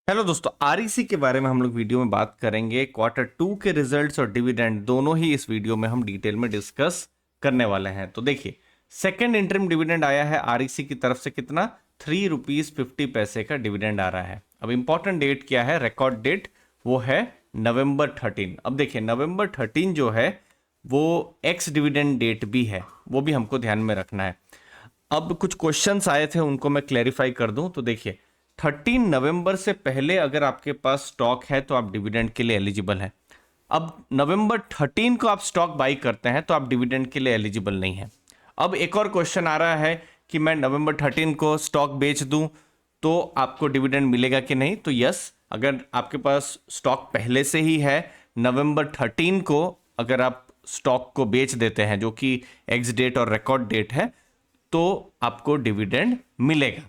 Hello दोस्तों, REC के बारे में हम लोग वीडियो में बात करेंगे। Q2 के रिजल्ट्स और डिविडेंड दोनों ही इस वीडियो में हम डिटेल में डिस्कस करने वाले हैं। तो देखिए, सेकंड इंटरिम डिविडेंड आया है आरईसी की तरफ से। कितना? ₹3.50 का डिविडेंड आ रहा है। अब इंपॉर्टेंट डेट क्या है? रिकॉर्ड डेट वो है नवंबर 13। अब देखिए, नवंबर 13 जो है वो एक्स डिविडेंड डेट भी है, वो भी हमको ध्यान में रखना है। अब कुछ क्वेश्चंस आए थे, उनको मैं क्लैरिफाई कर दूं। तो देखिए, 13 नवंबर से पहले अगर आपके पास स्टॉक है तो आप डिविडेंड के लिए एलिजिबल हैं। अब नवंबर 13 को आप स्टॉक बाई करते हैं तो आप डिविडेंड के लिए एलिजिबल नहीं है। अब एक और क्वेश्चन आ रहा है कि मैं नवंबर 13 को स्टॉक बेच दूं तो आपको डिविडेंड मिलेगा कि नहीं? तो यस, अगर आपके पास स्टॉक पहले से ही है, नवंबर 13 को अगर आप स्टॉक को बेच देते हैं, जो कि एक्स डेट और रिकॉर्ड डेट है, तो आपको डिविडेंड मिलेगा।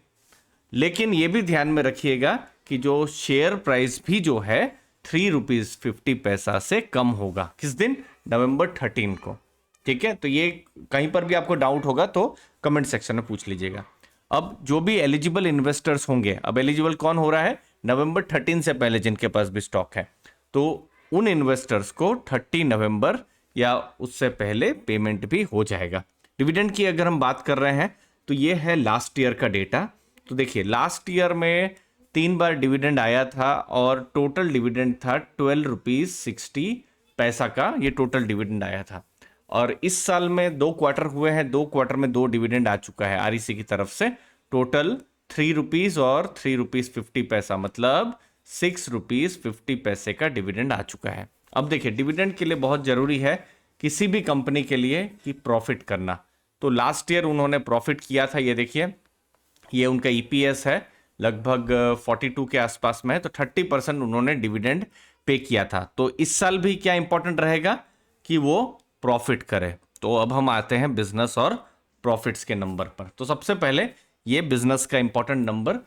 लेकिन यह भी ध्यान में रखिएगा कि जो शेयर प्राइस भी जो है ₹3.50 से कम होगा। किस दिन? नवंबर 13 को। ठीक है, तो ये कहीं पर भी आपको डाउट होगा तो कमेंट सेक्शन में पूछ लीजिएगा। अब जो भी एलिजिबल इन्वेस्टर्स होंगे, अब एलिजिबल कौन हो रहा है? नवंबर 13 से पहले जिनके पास भी स्टॉक है, तो उन इन्वेस्टर्स को 30 नवंबर या उससे पहले पेमेंट भी हो जाएगा। डिविडेंड की अगर हम बात कर रहे हैं तो ये है लास्ट ईयर का डेटा। तो देखिए, लास्ट ईयर में 3 बार डिविडेंड आया था और टोटल डिविडेंड था ₹12.60 का। ये टोटल डिविडेंड आया था। और इस साल में 2 क्वार्टर हुए हैं, 2 क्वार्टर में 2 डिविडेंड आ चुका है आरईसी की तरफ से। टोटल ₹3 और ₹3.50, मतलब ₹6.50 का डिविडेंड आ चुका है। अब देखिए, डिविडेंड के लिए बहुत जरूरी है किसी भी कंपनी के लिए कि प्रॉफिट करना। तो लास्ट ईयर उन्होंने प्रॉफिट किया था। ये देखिए, ये उनका ईपीएस है, लगभग 42 के आसपास में है। तो 30% उन्होंने डिविडेंड पे किया था। तो इस साल भी क्या इंपॉर्टेंट रहेगा कि वो प्रॉफिट करे। तो अब हम आते हैं बिजनेस और प्रॉफिट्स के नंबर पर। तो सबसे पहले ये बिजनेस का इंपॉर्टेंट नंबर।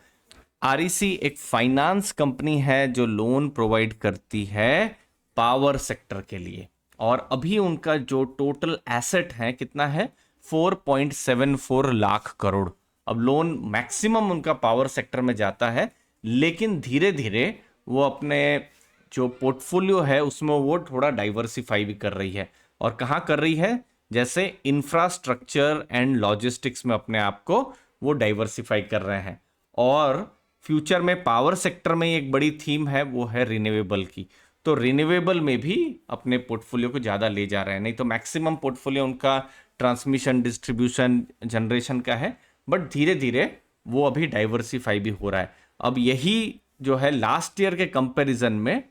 आरईसी एक फाइनेंस कंपनी है जो लोन प्रोवाइड करती है पावर सेक्टर के लिए। और अभी उनका जो टोटल एसेट है कितना है? 4.74 लाख करोड़। अब लोन मैक्सिमम उनका पावर सेक्टर में जाता है, लेकिन धीरे धीरे वो अपने जो पोर्टफोलियो है उसमें वो थोड़ा डाइवर्सिफाई भी कर रही है। और कहाँ कर रही है? जैसे इंफ्रास्ट्रक्चर एंड लॉजिस्टिक्स में अपने आप को वो डाइवर्सिफाई कर रहे हैं। और फ्यूचर में पावर सेक्टर में एक बड़ी थीम है, वो है रिन्यूएबल की। तो रिन्यूएबल में भी अपने पोर्टफोलियो को ज़्यादा ले जा रहे हैं। नहीं तो मैक्सिमम पोर्टफोलियो उनका ट्रांसमिशन, डिस्ट्रीब्यूशन, जनरेशन का है, बट धीरे धीरे वो अभी डाइवर्सिफाई भी हो रहा है। अब यही जो है लास्ट ईयर के कंपैरिजन में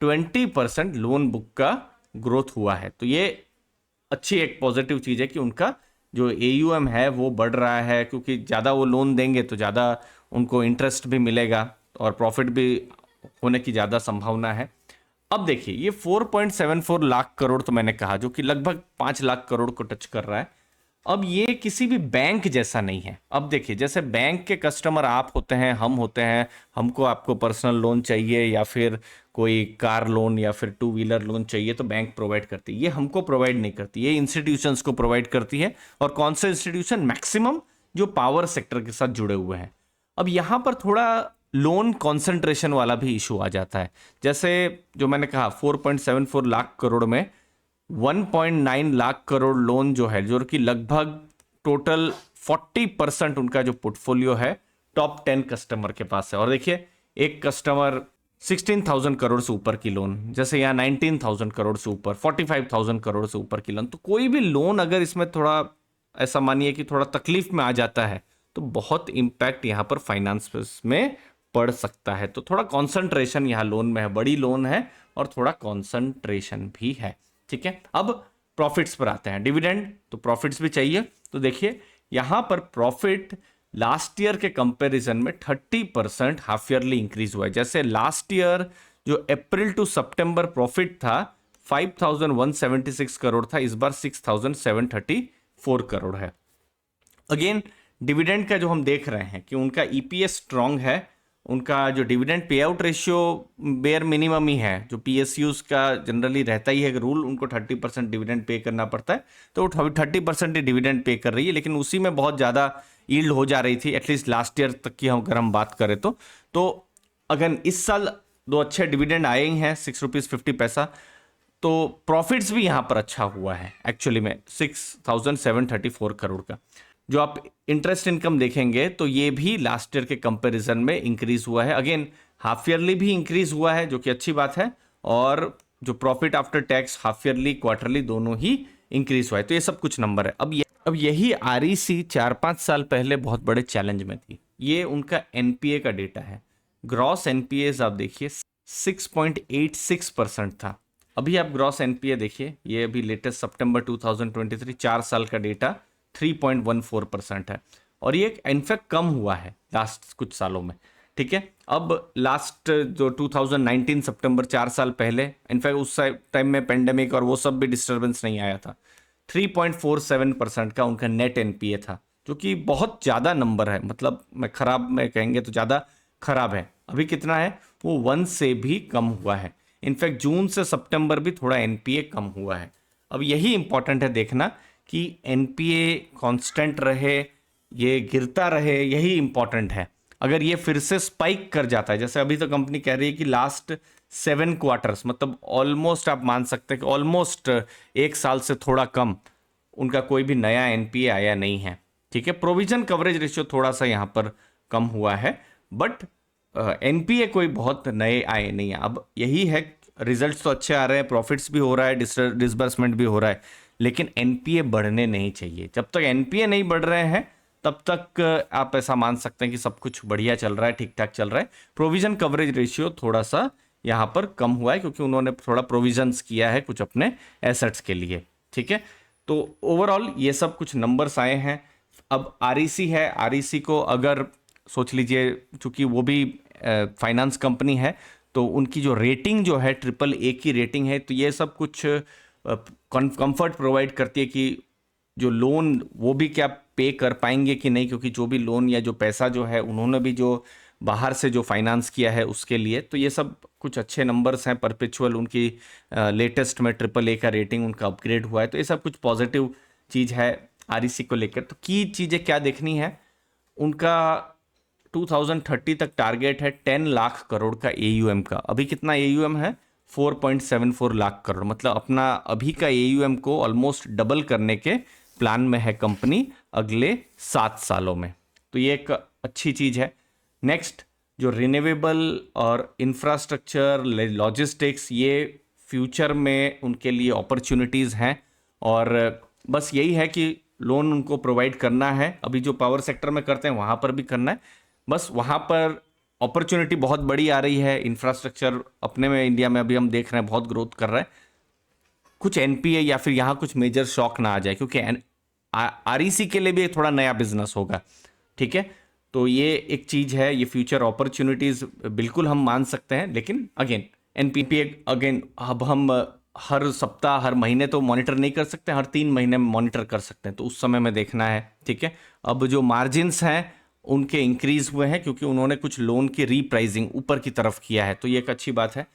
20% लोन बुक का ग्रोथ हुआ है। तो ये अच्छी एक पॉजिटिव चीज़ है कि उनका जो एयूएम है वो बढ़ रहा है, क्योंकि ज़्यादा वो लोन देंगे तो ज़्यादा उनको इंटरेस्ट भी मिलेगा और प्रॉफिट भी होने की ज़्यादा संभावना है। अब देखिए, ये 4.74 लाख करोड़ तो मैंने कहा, जो कि लगभग 5 लाख करोड़ को टच कर रहा है। अब ये किसी भी बैंक जैसा नहीं है। अब देखिए, जैसे बैंक के कस्टमर आप होते हैं, हम होते हैं, हमको आपको पर्सनल लोन चाहिए या फिर कोई कार लोन या फिर 2 व्हीलर लोन चाहिए तो बैंक प्रोवाइड करती है। ये हमको प्रोवाइड नहीं करती, ये इंस्टीट्यूशंस को प्रोवाइड करती है। और कौन से इंस्टीट्यूशन? मैक्सिमम जो पावर सेक्टर के साथ जुड़े हुए हैं। अब यहाँ पर थोड़ा लोन कॉन्सेंट्रेशन वाला भी इशू आ जाता है। जैसे जो मैंने कहा, 4.74 लाख करोड़ में 1.9 लाख करोड़ लोन जो है, जो कि लगभग टोटल 40% उनका जो पोर्टफोलियो है टॉप 10 कस्टमर के पास है। और देखिए, एक कस्टमर 16,000 करोड़ से ऊपर की लोन, जैसे यहाँ 19,000 करोड़ से ऊपर, 45,000 करोड़ से ऊपर की लोन। तो कोई भी लोन अगर इसमें थोड़ा ऐसा मानिए कि थोड़ा तकलीफ में आ जाता है तो बहुत इंपैक्ट यहाँ पर फाइनेंस में पड़ सकता है। तो थोड़ा कॉन्सेंट्रेशन यहाँ लोन में है, बड़ी लोन है और थोड़ा कॉन्सेंट्रेशन भी है। ठीक है, अब प्रॉफिट्स पर आते हैं। डिविडेंड तो प्रॉफिट्स भी चाहिए। तो देखिए, यहां पर प्रॉफिट लास्ट ईयर के कंपैरिजन में 30% हाफ ईयरली इंक्रीज हुआ है। जैसे लास्ट ईयर जो अप्रैल टू सितंबर प्रॉफिट था 5,176 करोड़ था, इस बार 6,734 करोड़ है। अगेन, डिविडेंड का जो हम देख रहे हैं कि उनका ईपीएस स्ट्रांग है, उनका जो dividend pay out ratio bare minimum ही है, जो पीएसयूज का जनरली रहता ही है कि रूल उनको 30% डिविडेंड पे करना पड़ता है, तो वो 30% ही डिविडेंड पे कर रही है। लेकिन उसी में बहुत ज़्यादा यील्ड हो जा रही थी, एटलीस्ट लास्ट ईयर तक की अगर हम बात करें तो अगेन इस साल दो अच्छे डिविडेंड आए ही हैं, 6 रुपीज़ 50 पैसा। तो प्रॉफिट्स भी यहाँ पर अच्छा हुआ है एक्चुअली में, 6,734 करोड़ का। जो आप इंटरेस्ट इनकम देखेंगे तो ये भी लास्ट ईयर के कंपैरिजन में इंक्रीज हुआ है। अगेन हाफ ईयरली भी इंक्रीज हुआ है, जो कि अच्छी बात है। और जो profit after tax half yearly quarterly दोनों ही इंक्रीज हुआ है। तो ये सब कुछ नंबर है। अब यही आरईसी 4-5 साल पहले बहुत बड़े चैलेंज में थी। ये उनका एनपीए का डेटा है। ग्रॉस एनपीए आप देखिए 6.86% था। अभी आप ग्रॉस एनपीए देखिए, ये अभी लेटेस्ट सितंबर 2023 4 साल का डेटा 3.14% है। और ये इनफैक्ट कम हुआ है लास्ट कुछ सालों में, ठीक है। अब लास्ट जो 2019 सितंबर 4 साल पहले, इनफैक्ट उस टाइम में पेंडेमिक और वो सब भी डिस्टर्बेंस नहीं आया था, 3.47% का उनका नेट एनपीए था, जो कि बहुत ज़्यादा नंबर है। मतलब मैं खराब में कहेंगे तो ज़्यादा खराब है। अभी कितना है, वो 1 से भी कम हुआ है। इनफैक्ट जून से सितंबर भी थोड़ा एनपीए कम हुआ है। अब यही इंपॉर्टेंट है देखना कि एनपीए कांस्टेंट रहे, ये गिरता रहे, यही इंपॉर्टेंट है। अगर ये फिर से स्पाइक कर जाता है, जैसे अभी तो कंपनी कह रही है कि लास्ट 7 क्वार्टर्स, मतलब ऑलमोस्ट आप मान सकते हैं कि ऑलमोस्ट 1 साल से थोड़ा कम उनका कोई भी नया एनपीए आया नहीं है, ठीक है। प्रोविजन कवरेज रेशियो थोड़ा सा यहाँ पर कम हुआ है, बट एनपीए कोई बहुत नए आए नहीं है। अब यही है, रिजल्ट्स तो अच्छे आ रहे हैं, प्रॉफिट्स भी हो रहा है, डिसबर्समेंट भी हो रहा है, लेकिन एनपीए बढ़ने नहीं चाहिए। जब तक एनपीए नहीं बढ़ रहे हैं तब तक आप ऐसा मान सकते हैं कि सब कुछ बढ़िया चल रहा है, ठीक ठाक चल रहा है। प्रोविजन कवरेज रेशियो थोड़ा सा यहाँ पर कम हुआ है, क्योंकि उन्होंने थोड़ा प्रोविजंस किया है कुछ अपने एसेट्स के लिए, ठीक है। तो ओवरऑल ये सब कुछ नंबर्स आए हैं। अब आरईसी है, आरईसी को अगर सोच लीजिए, चूंकि वो भी फाइनेंस कंपनी है, तो उनकी जो रेटिंग जो है AAA की रेटिंग है, तो ये सब कुछ कंफर्ट प्रोवाइड करती है कि जो लोन वो भी क्या पे कर पाएंगे कि नहीं, क्योंकि जो भी लोन या जो पैसा जो है उन्होंने भी जो बाहर से जो फाइनेंस किया है उसके लिए। तो ये सब कुछ अच्छे नंबर्स हैं। परपेचुअल उनकी लेटेस्ट में AAA का रेटिंग उनका अपग्रेड हुआ है। तो ये सब कुछ पॉजिटिव चीज़ है आरईसी को लेकर। तो की चीज़ें क्या देखनी है, उनका 2030 तक टारगेट है 10 लाख करोड़ का एयूएम का। अभी कितना एयूएम है, 4.74 लाख करोड़। मतलब अपना अभी का एयूएम को ऑलमोस्ट डबल करने के प्लान में है कंपनी अगले 7 सालों में। तो ये एक अच्छी चीज़ है। नेक्स्ट, जो रिन्यूएबल और इंफ्रास्ट्रक्चर, लॉजिस्टिक्स, ये फ्यूचर में उनके लिए अपॉर्चुनिटीज़ हैं। और बस यही है कि लोन उनको प्रोवाइड करना है। अभी जो पावर सेक्टर में करते हैं वहाँ पर भी करना है, बस वहाँ पर अपॉर्चुनिटी बहुत बड़ी आ रही है। इंफ्रास्ट्रक्चर अपने में इंडिया में अभी हम देख रहे हैं बहुत ग्रोथ कर रहा है। कुछ एनपीए या फिर यहाँ कुछ मेजर शॉक ना आ जाए, क्योंकि आरईसी के लिए भी थोड़ा नया बिजनेस होगा, ठीक है। तो ये एक चीज़ है, ये फ्यूचर अपॉर्चुनिटीज़ बिल्कुल हम मान सकते हैं। लेकिन अगेन एनपीए अगेन अब हम हर सप्ताह हर महीने तो मॉनिटर नहीं कर सकते, हर 3 महीने में मॉनिटर कर सकते हैं। तो उस समय में देखना है, ठीक है। अब जो मार्जिन्स हैं उनके इंक्रीज हुए हैं, क्योंकि उन्होंने कुछ लोन की रीप्राइजिंग ऊपर की तरफ किया है। तो ये एक अच्छी बात है।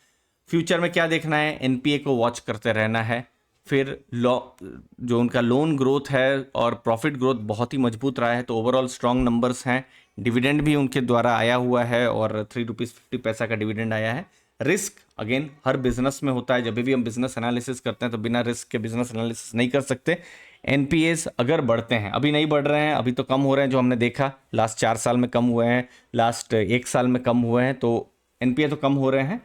फ्यूचर में क्या देखना है, एनपीए को वॉच करते रहना है। फिर जो उनका लोन ग्रोथ है और प्रॉफिट ग्रोथ बहुत ही मजबूत रहा है, तो ओवरऑल स्ट्रॉन्ग नंबर्स हैं। डिविडेंड भी उनके द्वारा आया हुआ है और 3 रुपीज़ 50 का डिविडेंड आया है। रिस्क अगेन हर बिजनेस में होता है, जब भी हम बिजनेस एनालिसिस करते हैं तो बिना रिस्क के बिजनेस एनालिसिस नहीं कर सकते। एनपीएस अगर बढ़ते हैं, अभी नहीं बढ़ रहे हैं, अभी तो कम हो रहे हैं, जो हमने देखा लास्ट 4 साल में कम हुए हैं, लास्ट 1 साल में कम हुए हैं, तो एनपीए तो कम हो रहे हैं।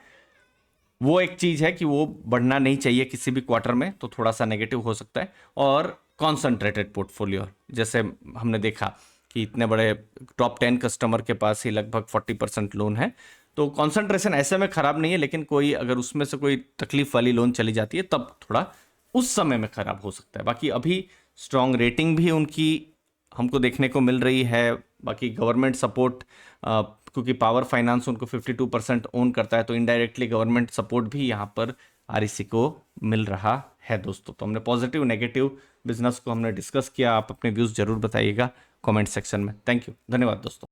वो एक चीज़ है कि वो बढ़ना नहीं चाहिए किसी भी क्वार्टर में, तो थोड़ा सा नेगेटिव हो सकता है। और कॉन्सेंट्रेटेड पोर्टफोलियो, जैसे हमने देखा कि इतने बड़े टॉप 10 कस्टमर के पास ही लगभग 40% लोन है। तो कॉन्सेंट्रेशन ऐसे में खराब नहीं है, लेकिन कोई अगर उसमें से कोई तकलीफ वाली लोन चली जाती है तब थोड़ा उस समय में खराब हो सकता है। बाकी अभी स्ट्रॉन्ग रेटिंग भी उनकी हमको देखने को मिल रही है। बाकी गवर्नमेंट सपोर्ट, क्योंकि पावर फाइनेंस उनको 52% ओन करता है, तो इनडायरेक्टली गवर्नमेंट सपोर्ट भी यहाँ पर आरईसी को मिल रहा है दोस्तों। तो हमने पॉजिटिव नेगेटिव बिजनेस को हमने डिस्कस किया। आप अपने व्यूज़ जरूर बताइएगा कमेंट सेक्शन में। थैंक यू, धन्यवाद दोस्तों।